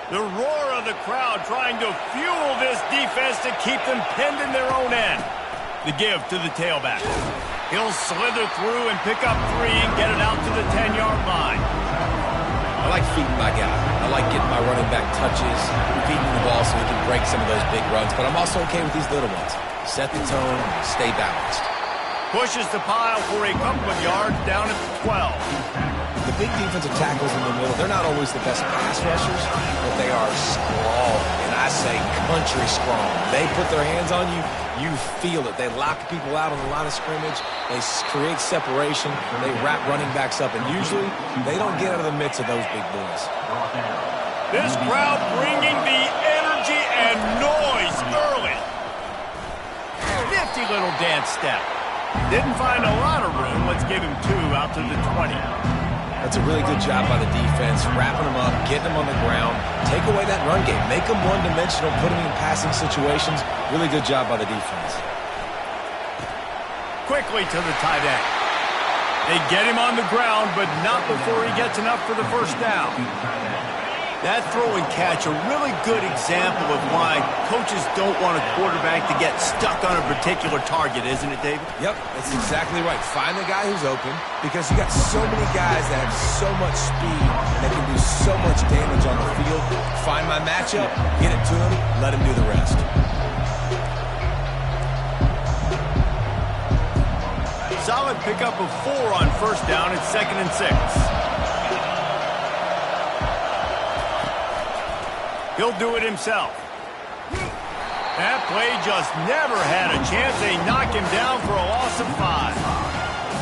The roar of the crowd trying to fuel this defense to keep them pinned in their own end. The give to the tailback. He'll slither through and pick up 3 and get it out to the 10-yard line. I like feeding my guy. I like getting my running back touches, feeding the ball so he can break some of those big runs. But I'm also okay with these little ones. Set the tone, stay balanced. Pushes the pile for a couple of yards down at the 12. The big defensive tackles in the middle, they're not always the best pass rushers, but they are strong, and I say country strong. They put their hands on you, you feel it. They lock people out on the line of scrimmage. They create separation. They wrap running backs up, and usually they don't get out of the midst of those big boys. This crowd bringing the energy and noise early. Nifty little dance step. Didn't find a lot of room. Let's give him 2 out to the 20. That's a really good job by the defense, wrapping them up, getting them on the ground. Take away that run game. Make them one-dimensional, put them in passing situations. Really good job by the defense. Quickly to the tight end. They get him on the ground, but not before he gets enough for the first down. That throw and catch, a really good example of why coaches don't want a quarterback to get stuck on a particular target, isn't it, David? Yep, that's exactly right. Find the guy who's open because you got so many guys that have so much speed that can do so much damage on the field. Find my matchup, get it to him, let him do the rest. Solid pickup of 4 on first down at 2nd and 6. He'll do it himself. That play just never had a chance. They knock him down for a loss of 5.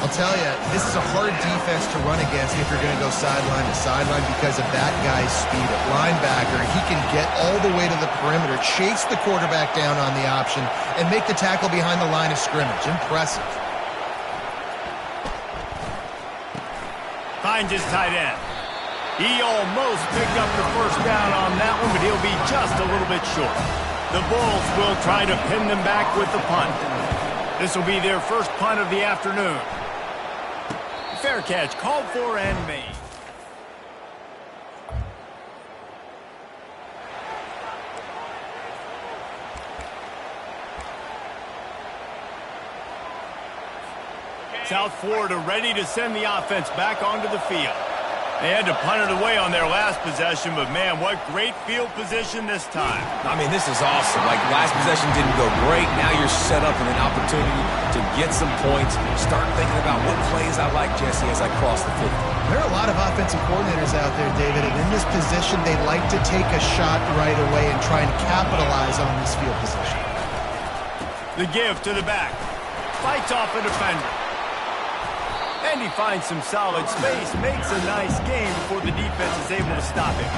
I'll tell you, this is a hard defense to run against if you're going to go sideline to sideline because of that guy's speed at linebacker. He can get all the way to the perimeter, chase the quarterback down on the option, and make the tackle behind the line of scrimmage. Impressive. Finds his tight end. He almost picked up the first down on that one, but he'll be just a little bit short. The Bulls will try to pin them back with the punt. This will be their first punt of the afternoon. Fair catch called for and made. South Florida ready to send the offense back onto the field. They had to punt it away on their last possession, but man, what great field position this time. I mean, this is awesome. Like, last possession didn't go great. Now you're set up in an opportunity to get some points. Start thinking about what plays I like, Jesse, as I cross the 50. There are a lot of offensive coordinators out there, David, and in this position, they like to take a shot right away and try and capitalize on this field position. The give to the back. Fights off a defender. And he finds some solid space, makes a nice game before the defense is able to stop him.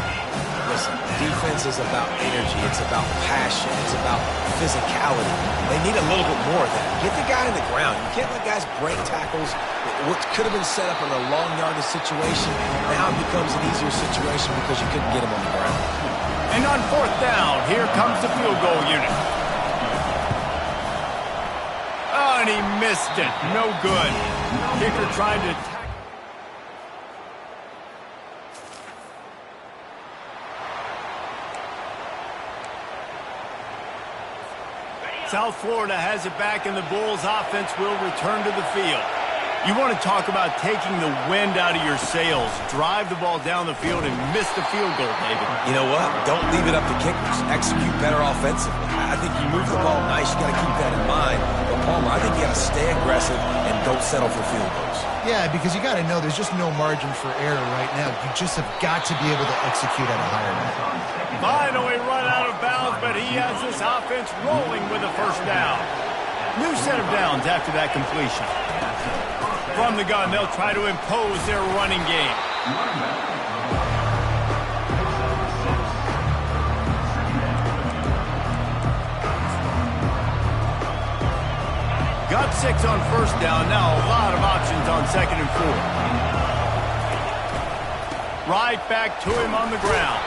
Listen, defense is about energy. It's about passion. It's about physicality. They need a little bit more of that. Get the guy in the ground. You can't let guys break tackles. What could have been set up in a long yardage situation now becomes an easier situation because you couldn't get him on the ground. And on 4th down, here comes the field goal unit. Oh, and he missed it. No good. Kicker tried to tackle. South Florida has it back, and the Bulls offense will return to the field. You want to talk about taking the wind out of your sails. Drive the ball down the field and miss the field goal, David. You know what? Don't leave it up to kickers. Execute better offensively. I think you move the ball nice. You got to keep that in mind. But Palmer, I think you got to stay aggressive and don't settle for field goals. Yeah, because you got to know there's just no margin for error right now. You just have got to be able to execute at a higher level. Finally run out of bounds, but he has this offense rolling with a first down. New set of downs after that completion. From the gun, they'll try to impose their running game. Got 6 on first down. Now a lot of options on 2nd and 4. Right back to him on the ground.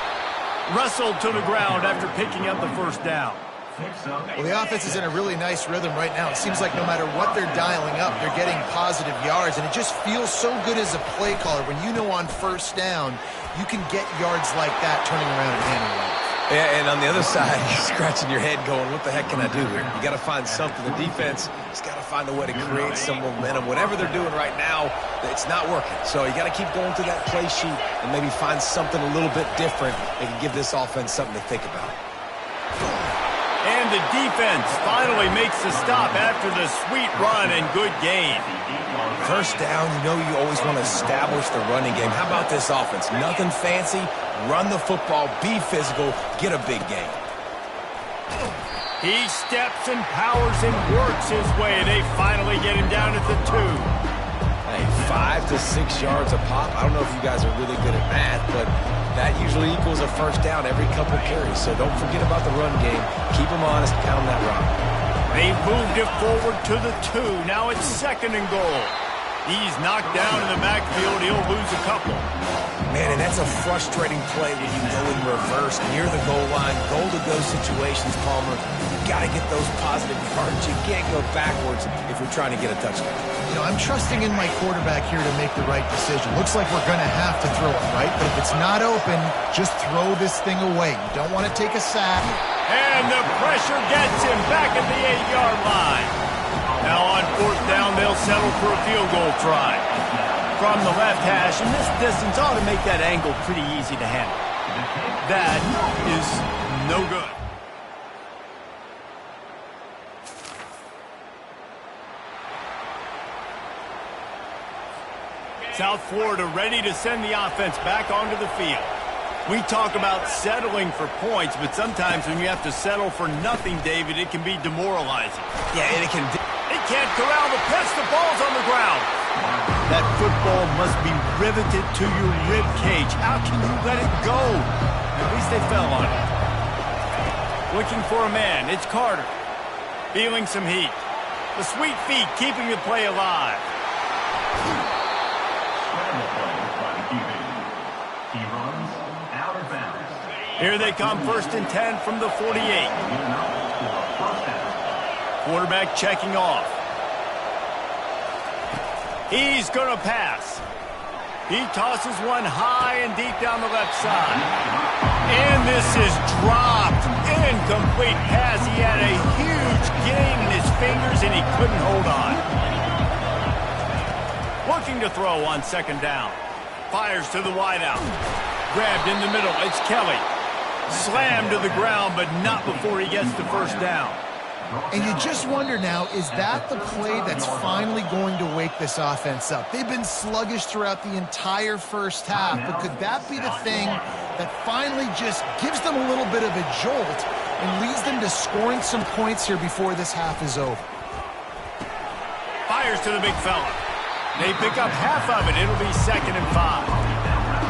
Wrestled to the ground after picking up the first down. Well, the offense is in a really nice rhythm right now. It seems like no matter what they're dialing up, they're getting positive yards, and it just feels so good as a play caller when you know on first down you can get yards like that turning around and handing it off. Yeah, and on the other side, you're scratching your head going, what the heck can I do here? You got to find something. The defense has got to find a way to create some momentum. Whatever they're doing right now, it's not working. So you got to keep going through that play sheet and maybe find something a little bit different that can give this offense something to think about. And the defense finally makes the stop after the sweet run and good gain. First down, you know you always want to establish the running game. How about this offense? Nothing fancy. Run the football, be physical, get a big gain. He steps and powers and works his way. They finally get him down at the 2. Hey, 5 to 6 yards a pop. I don't know if you guys are really good at math, but that usually equals a first down every couple carries. So don't forget about the run game. Keep them honest, pound that rock. They moved it forward to the 2. Now it's 2nd and goal. He's knocked down in the backfield. He'll lose a couple. Man, and that's a frustrating play when you go in reverse near the goal line. Goal-to-go situations, Palmer. You got to get those positive yards. You can't go backwards if you're trying to get a touchdown. You know, I'm trusting in my quarterback here to make the right decision. Looks like we're going to have to throw it, right? But if it's not open, just throw this thing away. You don't want to take a sack. And the pressure gets him back at the 8-yard line. Now on 4th down, they'll settle for a field goal try. From the left hash, and this distance ought to make that angle pretty easy to handle. That is no good. South Florida ready to send the offense back onto the field. We talk about settling for points, but sometimes when you have to settle for nothing, David, it can be demoralizing. Yeah, and it can... They can't corral the pitch. The ball's on the ground. That football must be riveted to your rib cage. How can you let it go? At least they fell on it. Looking for a man. It's Carter. Feeling some heat. The sweet feet keeping the play alive. Here they come, 1st and 10 from the 48. Quarterback checking off. He's going to pass. He tosses one high and deep down the left side. And this is dropped. Incomplete pass. He had a huge gain in his fingers, and he couldn't hold on. Looking to throw on 2nd down. Fires to the wideout. Grabbed in the middle. It's Kelly. Slammed to the ground, but not before he gets the 1st down. And you just wonder now, is that the play that's finally going to wake this offense up? They've been sluggish throughout the entire first half, but could that be the thing that finally just gives them a little bit of a jolt and leads them to scoring some points here before this half is over? Fires to the big fella. They pick up half of it. It'll be 2nd and 5.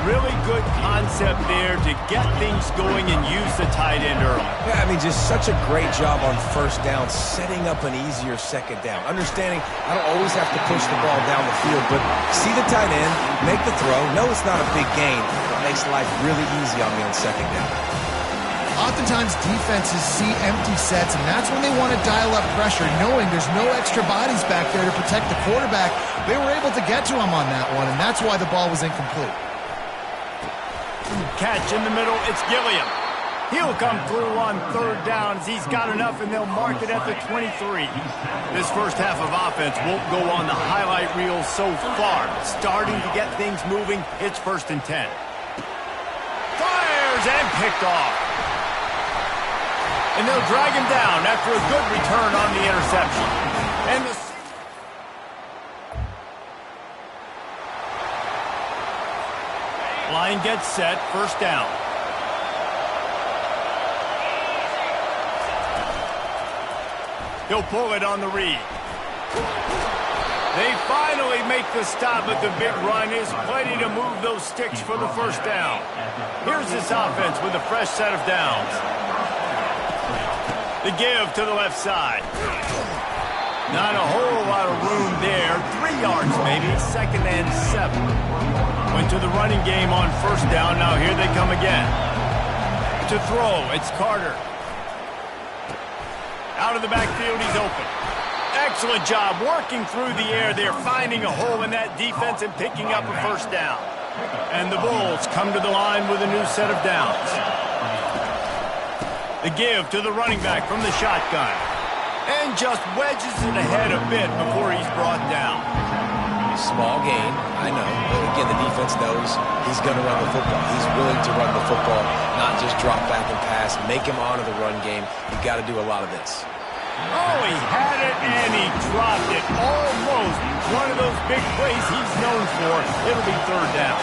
Really good concept there to get things going and use the tight end early. Yeah, I mean, just such a great job on 1st down, setting up an easier 2nd down. Understanding I don't always have to push the ball down the field, but see the tight end, make the throw. No, it's not a big gain. It makes life really easy on me on 2nd down. Oftentimes defenses see empty sets, and that's when they want to dial up pressure, knowing there's no extra bodies back there to protect the quarterback. They were able to get to him on that one, and that's why the ball was incomplete. Catch in the middle, it's Gilliam. He'll come through on 3rd downs. He's got enough, and they'll mark it at the 23. This first half of offense won't go on the highlight reel so far. Starting to get things moving, it's 1st and 10. Fires and picked off. And they'll drag him down after a good return on the interception. And the line gets set, 1st down. He'll pull it on the read. They finally make the stop, but the big run is plenty to move those sticks for the 1st down. Here's this offense with a fresh set of downs. The give to the left side. Not a whole lot of room there. 3 yards maybe, 2nd and 7. Went to the running game on 1st down. Now here they come again. To throw, it's Carter. Out of the backfield, he's open. Excellent job working through the air there, finding a hole in that defense and picking up a first down. And the Bulls come to the line with a new set of downs. The give to the running back from the shotgun. And just wedges it ahead a bit before he's brought down. Small gain, I know. But again, the defense knows he's going to run the football. He's willing to run the football, not just drop back and pass, make him honor the run game. You've got to do a lot of this. Oh, he had it and he dropped it. Almost one of those big plays he's known for. It'll be third down.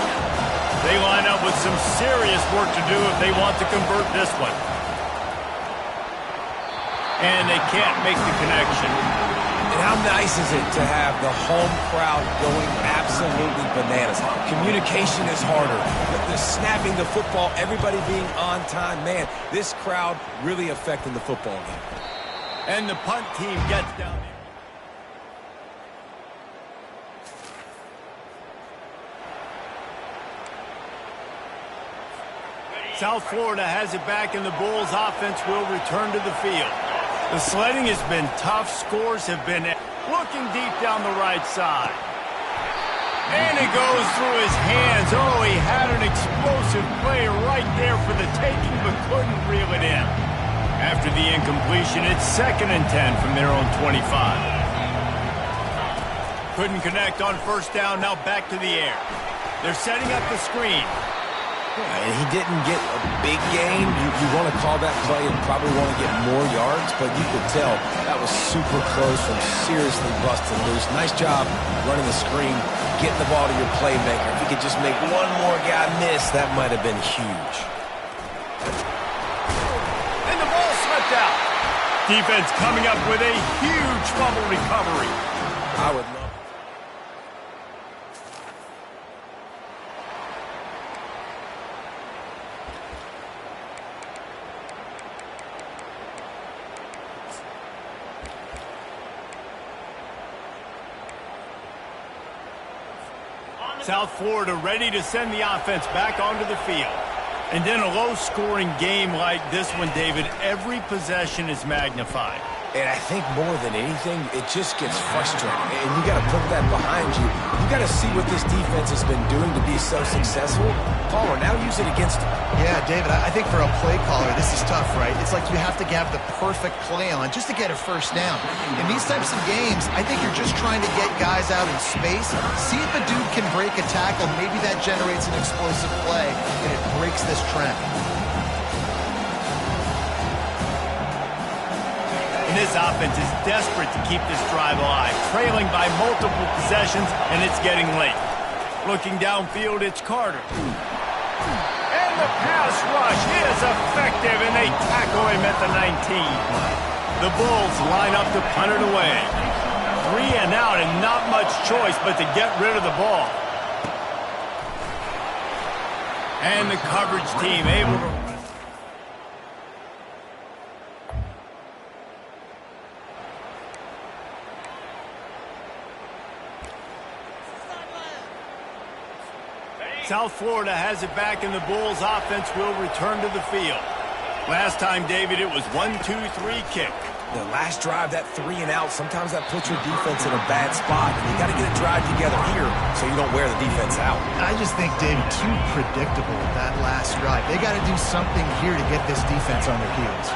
They line up with some serious work to do if they want to convert this one. And they can't make the connection. And how nice is it to have the home crowd going absolutely bananas? Communication is harder. The snapping the football, everybody being on time. Man, this crowd really affecting the football game. And the punt team gets down there. South Florida has it back, and the Bulls offense will return to the field. The sledding has been tough. Scores have been looking deep down the right side. And it goes through his hands. Oh, he had an explosive play right there for the taking, but couldn't reel it in. After the incompletion, it's 2nd and 10 from their own 25. Couldn't connect on first down, now back to the air. They're setting up the screen. And he didn't get a big gain. You want to call that play and probably want to get more yards, but you could tell that was super close from seriously busting loose. Nice job running the screen, getting the ball to your playmaker. If he could just make one more guy miss, that might have been huge. Out. Defense coming up with a huge fumble recovery. I would love South Florida ready to send the offense back onto the field. And in a low-scoring game like this one, David, every possession is magnified. And I think more than anything, it just gets frustrating. And you got to put that behind you. You got to see what this defense has been doing to be so successful. Caller, now use it against them. Yeah, David, I think for a play caller, this is tough, right? It's like you have to have the perfect play on just to get a first down. In these types of games, I think you're just trying to get guys out in space, see if a dude can break a tackle. Maybe that generates an explosive play, and it breaks this trend. And this offense is desperate to keep this drive alive, trailing by multiple possessions, and it's getting late. Looking downfield, it's Carter. And the pass rush is effective, and they tackle him at the 19. The Bulls line up to punt it away. 3 and out, and not much choice but to get rid of the ball. And the coverage team able to... South Florida has it back, and the Bulls offense will return to the field. Last time, David, it was 1-2-3 kick. The last drive, that 3 and out, sometimes that puts your defense in a bad spot. And you got to get a drive together here so you don't wear the defense out. I just think, David, too predictable that last drive. They got to do something here to get this defense on their heels.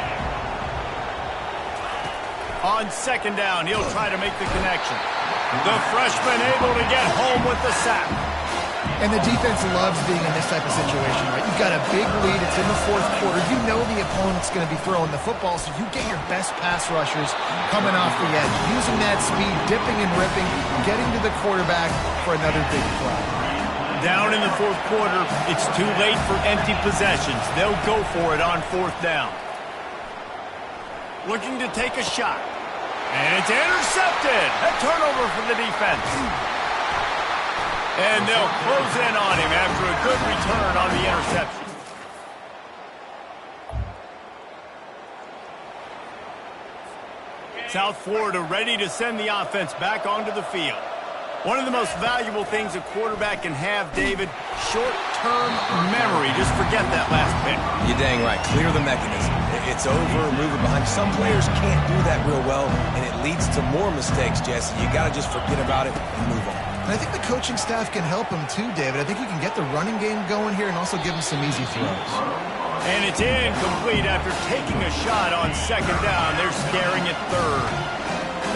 On second down, he'll try to make the connection. The freshman able to get home with the sack. And the defense loves being in this type of situation, right? You've got a big lead. It's in the fourth quarter. You know the opponent's going to be throwing the football, so you get your best pass rushers coming off the edge, using that speed, dipping and ripping, getting to the quarterback for another big play. Down in the fourth quarter, it's too late for empty possessions. They'll go for it on fourth down. Looking to take a shot. And it's intercepted. A turnover for the defense. And they'll close in on him after a good return on the interception. South Florida ready to send the offense back onto the field. One of the most valuable things a quarterback can have, David, short-term memory. Just forget that last pick. You're dang right. Clear the mechanism. it's over, moving behind. Some players can't do that real well, and it leads to more mistakes, Jesse. You got to just forget about it and move on. And I think the coaching staff can help him too, David. I think you can get the running game going here and also give him some easy throws. And it's incomplete after taking a shot on second down. They're scaring at third.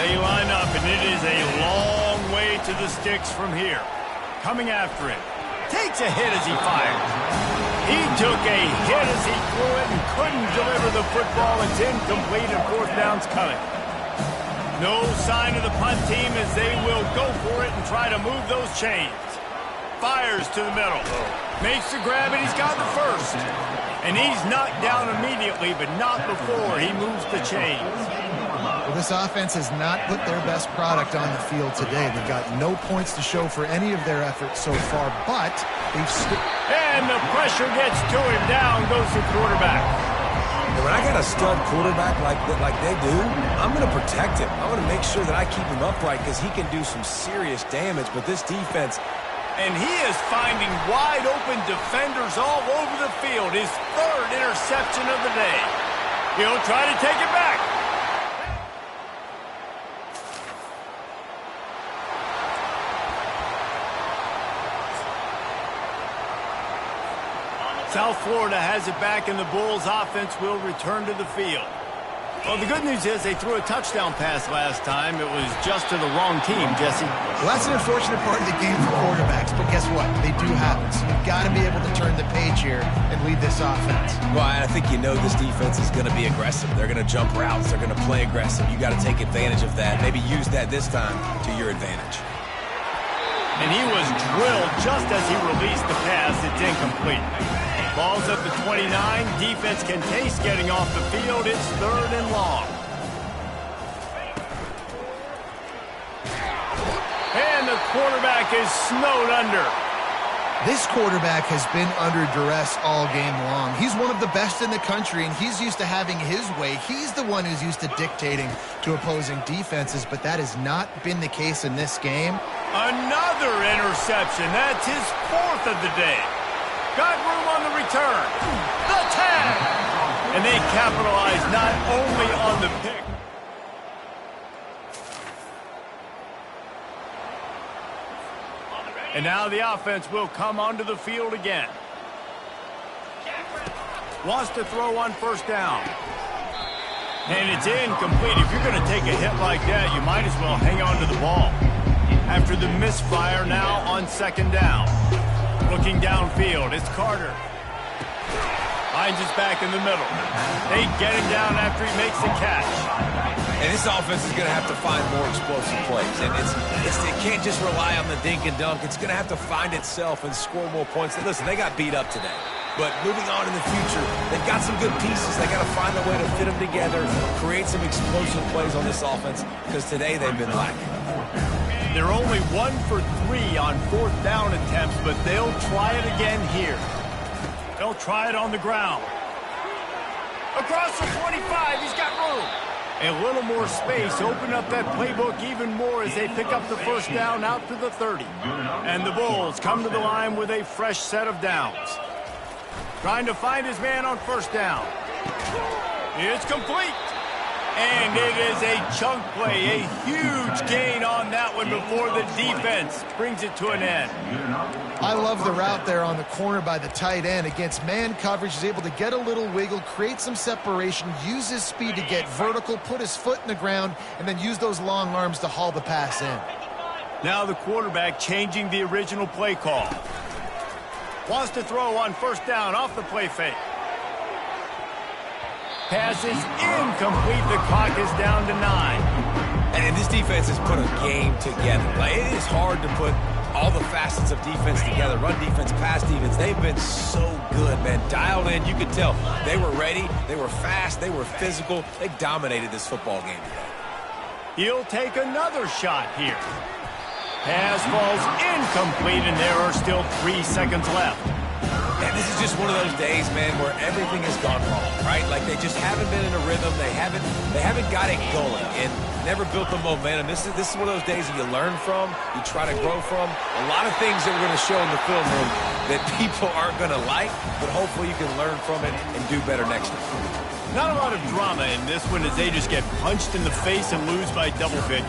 They line up, and it is a long way to the sticks from here. Coming after it. Takes a hit as he fires. He took a hit as he threw it and couldn't deliver the football. It's incomplete and fourth down's coming. No sign of the punt team as they will go for it and try to move those chains. Fires to the middle. Makes the grab and he's got the first. And he's knocked down immediately, but not before he moves the chains. Well, this offense has not put their best product on the field today. They've got no points to show for any of their efforts so far, but they've and the pressure gets to him. Down goes the quarterback. And when I got a stud quarterback like they do, I'm going to protect him. I'm going to make sure that I keep him upright because he can do some serious damage. But this defense... And he is finding wide-open defenders all over the field. His third interception of the day. He'll try to take it back. South Florida has it back, and the Bulls offense will return to the field. Well, the good news is they threw a touchdown pass last time. It was just to the wrong team, Jesse. Well, that's an unfortunate part of the game for quarterbacks, but guess what? They do happen. So you've got to be able to turn the page here and lead this offense. Well, I think you know this defense is going to be aggressive. They're going to jump routes. They're going to play aggressive. You got to take advantage of that. Maybe use that this time to your advantage. And he was drilled just as he released the pass. It's incomplete. Ball's at the 29. Defense can taste getting off the field. It's third and long. And the quarterback is snowed under. This quarterback has been under duress all game long. He's one of the best in the country, and he's used to having his way. He's the one who's used to dictating to opposing defenses, but that has not been the case in this game. Another interception. That's his fourth of the day. Got room on the return. The tag! And they capitalize not only on the pick. And now the offense will come onto the field again. Wants to throw on first down. And it's incomplete. If you're going to take a hit like that, you might as well hang on to the ball. After the misfire, now on second down. Looking downfield, it's Carter. Finds his back in the middle. They get him down after he makes the catch. And this offense is going to have to find more explosive plays. And it can't just rely on the dink and dunk. It's going to have to find itself and score more points. And listen, they got beat up today. But moving on in the future, they've got some good pieces. They got to find a way to fit them together, create some explosive plays on this offense, because today they've been lacking. They're only 1 for 3 on fourth down attempts, but they'll try it again here. They'll try it on the ground. Across the 25, he's got room. A little more space, open up that playbook even more as they pick up the first down out to the 30. And the Bulls come to the line with a fresh set of downs. Trying to find his man on first down. It's complete. And it is a chunk play, a huge gain on that one before the defense brings it to an end. I love the route there on the corner by the tight end against man coverage. He's able to get a little wiggle, create some separation, use his speed to get vertical, put his foot in the ground, and then use those long arms to haul the pass in. Now the quarterback changing the original play call. Wants to throw on first down off the play fake. Pass is incomplete. The clock is down to 9. And this defense has put a game together. Like, it is hard to put all the facets of defense together. Run defense, pass defense. They've been so good, man. Dialed in. You could tell they were ready. They were fast. They were physical. They dominated this football game today. He'll take another shot here. Pass falls incomplete, and there are still 3 seconds left. And this is just one of those days, man, where everything has gone wrong, right? Like they just haven't been in a rhythm. They haven't got it going and never built the momentum. This is one of those days that you learn from, you try to grow from. A lot of things that we're going to show in the film room that people aren't going to like, but hopefully you can learn from it and do better next time. Not a lot of drama in this one as they just get punched in the face and lose by double figures.